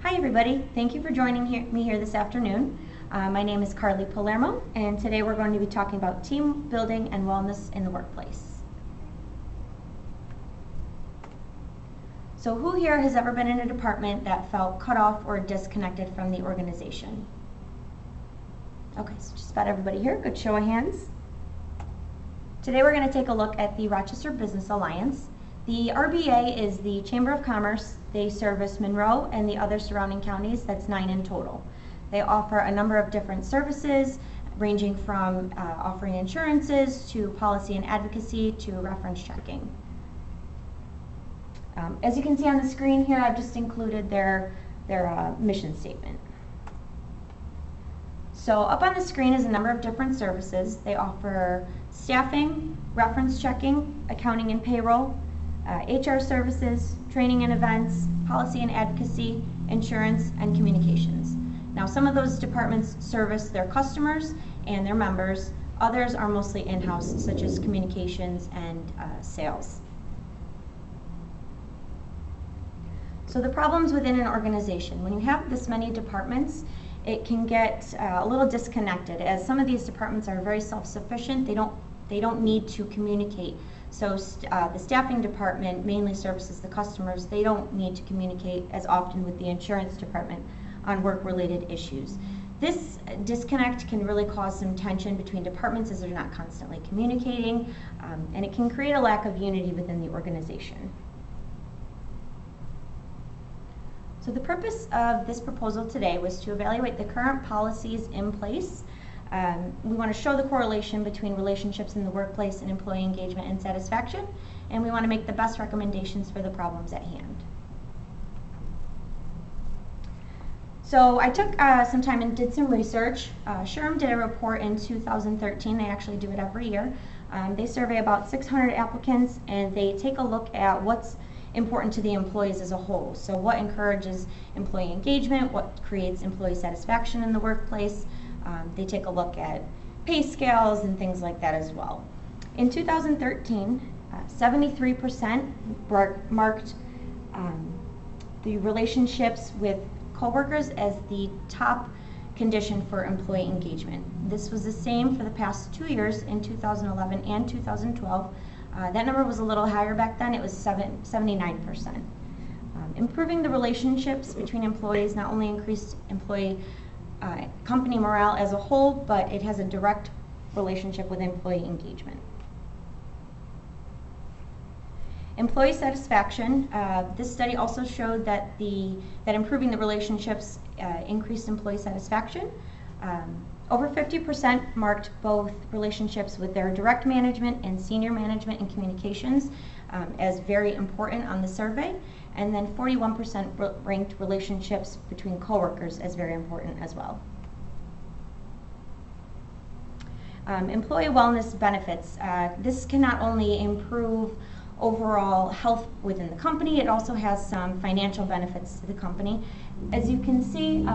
Hi everybody, thank you for joining me here this afternoon. My name is Karlie Presentation, and today we're going to be talking about team building and wellness in the workplace. So who here has ever been in a department that felt cut off or disconnected from the organization? Okay, so just about everybody here, good show of hands. Today we're going to take a look at the Rochester Business Alliance. The RBA is the Chamber of Commerce. They service Monroe and the other surrounding counties. That's 9 in total. They offer a number of different services ranging from offering insurances to policy and advocacy to reference checking. As you can see on the screen here, I've just included their mission statement. So up on the screen is a number of different services. They offer staffing, reference checking, accounting and payroll, HR services, training and events, policy and advocacy, insurance, and communications. Now, some of those departments service their customers and their members. Others are mostly in-house, such as communications and sales. So the problems within an organization, when you have this many departments, it can get a little disconnected, as some of these departments are very self-sufficient. They don't need to communicate. So the staffing department mainly services the customers. They don't need to communicate as often with the insurance department on work-related issues. This disconnect can really cause some tension between departments as they're not constantly communicating, and it can create a lack of unity within the organization. So the purpose of this proposal today was to evaluate the current policies in place. We want to show the correlation between relationships in the workplace and employee engagement and satisfaction, and we want to make the best recommendations for the problems at hand. So I took some time and did some research. SHRM did a report in 2013. They actually do it every year. They survey about 600 applicants, and they take a look at what's important to the employees as a whole. So what encourages employee engagement, what creates employee satisfaction in the workplace. They take a look at pay scales and things like that as well. In 2013, 73% marked the relationships with coworkers as the top condition for employee engagement. This was the same for the past 2 years, in 2011 and 2012. That number was a little higher back then. It was 79%. Improving the relationships between employees not only increased company morale as a whole, but it has a direct relationship with employee engagement. Employee satisfaction. This study also showed that improving the relationships increased employee satisfaction. Over 50% marked both relationships with their direct management and senior management and communications as very important on the survey. And then 41% ranked relationships between coworkers as very important as well. Employee wellness benefits. This can not only improve overall health within the company, it also has some financial benefits to the company. As you can see,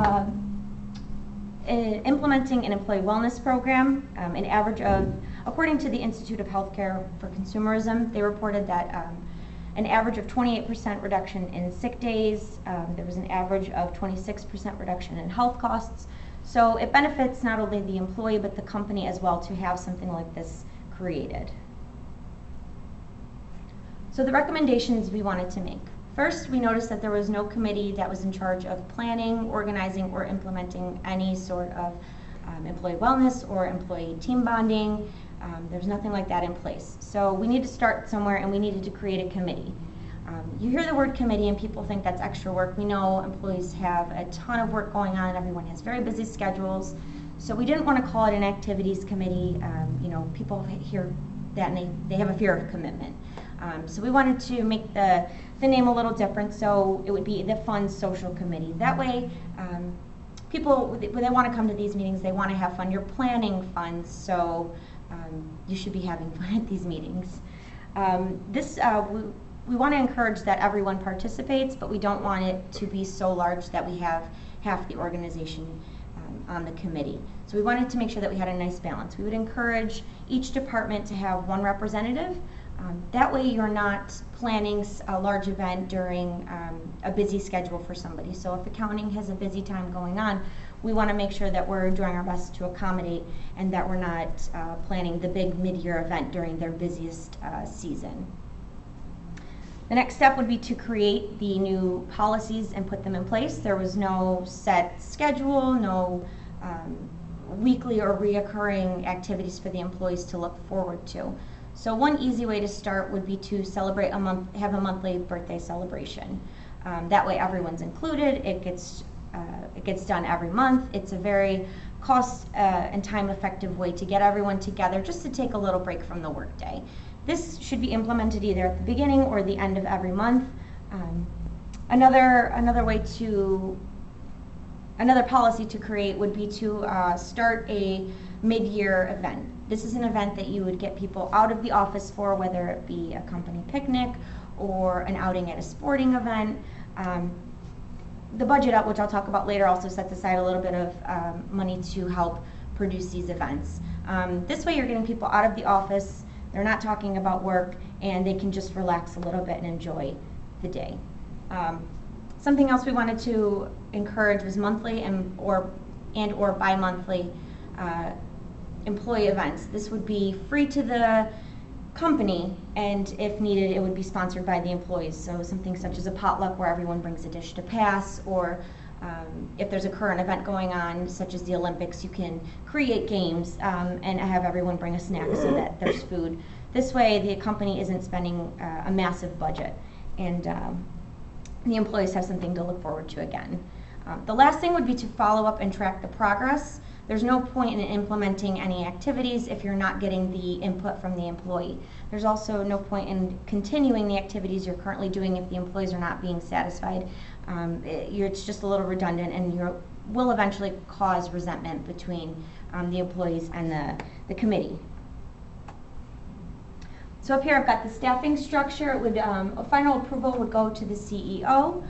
implementing an employee wellness program, an average of, according to the Institute of Healthcare for Consumerism, they reported that an average of 28% reduction in sick days. There was an average of 26% reduction in health costs. So it benefits not only the employee but the company as well to have something like this created. So the recommendations we wanted to make. First, we noticed that there was no committee that was in charge of planning, organizing, or implementing any sort of employee wellness or employee team bonding. There's nothing like that in place. So we need to start somewhere, and we needed to create a committee. You hear the word committee and people think that's extra work. We know employees have a ton of work going on. Everyone has very busy schedules. So we didn't want to call it an activities committee. People hear that and they have a fear of commitment. So we wanted to make the name a little different, so it would be the Fun Social Committee. That way, people, when they want to come to these meetings, they want to have fun. You're planning fun, so you should be having fun at these meetings. We want to encourage that everyone participates, but we don't want it to be so large that we have half the organization on the committee. So we wanted to make sure that we had a nice balance. We would encourage each department to have one representative, That way you're not planning a large event during a busy schedule for somebody. So if accounting has a busy time going on, we want to make sure that we're doing our best to accommodate and that we're not planning the big mid-year event during their busiest season. The next step would be to create the new policies and put them in place. There was no set schedule, no weekly or reoccurring activities for the employees to look forward to. So one easy way to start would be to celebrate have a monthly birthday celebration. That way everyone's included. It gets done every month. It's a very cost and time effective way to get everyone together just to take a little break from the workday. This should be implemented either at the beginning or the end of every month. Another policy to create would be to start a mid-year event. This is an event that you would get people out of the office for, whether it be a company picnic or an outing at a sporting event. The budget, which I'll talk about later, also sets aside a little bit of money to help produce these events. This way you're getting people out of the office, they're not talking about work, and they can just relax a little bit and enjoy the day. Something else we wanted to encourage was monthly and or bi-monthly employee events. This would be free to the company, and if needed, it would be sponsored by the employees. So something such as a potluck where everyone brings a dish to pass, or if there's a current event going on, such as the Olympics, you can create games and have everyone bring a snack so that there's food. This way, the company isn't spending a massive budget, and the employees have something to look forward to again. The last thing would be to follow up and track the progress. There's no point in implementing any activities if you're not getting the input from the employee. There's also no point in continuing the activities you're currently doing if the employees are not being satisfied. It's just a little redundant, and you will eventually cause resentment between the employees and the committee. So up here I've got the staffing structure. It would, a final approval would go to the CEO.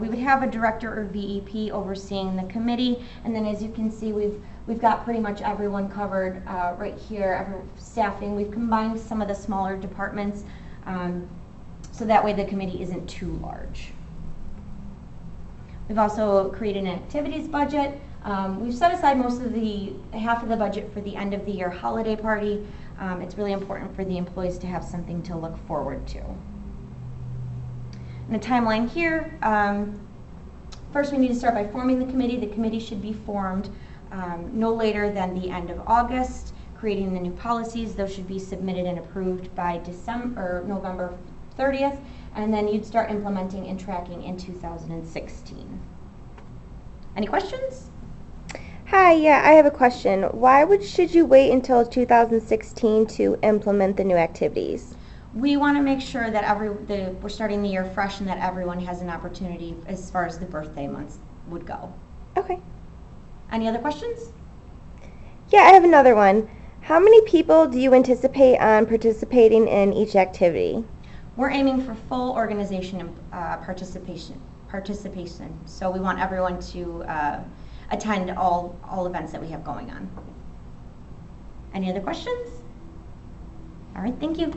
We would have a director or VEP overseeing the committee, and then as you can see, we've got pretty much everyone covered right here. Staffing, we've combined some of the smaller departments so that way the committee isn't too large. We've also created an activities budget. We've set aside half of the budget for the end of the year holiday party. It's really important for the employees to have something to look forward to. And the timeline here, first we need to start by forming the committee. The committee should be formed no later than the end of August, creating the new policies. Those should be submitted and approved by November 30th, and then you'd start implementing and tracking in 2016. Any questions? Hi, yeah, I have a question. Why should you wait until 2016 to implement the new activities? We want to make sure that we're starting the year fresh and that everyone has an opportunity as far as the birthday months would go. Okay. Any other questions? Yeah, I have another one. How many people do you anticipate on participating in each activity? We're aiming for full organization and participation. So we want everyone to attend all events that we have going on. Any other questions? All right, thank you.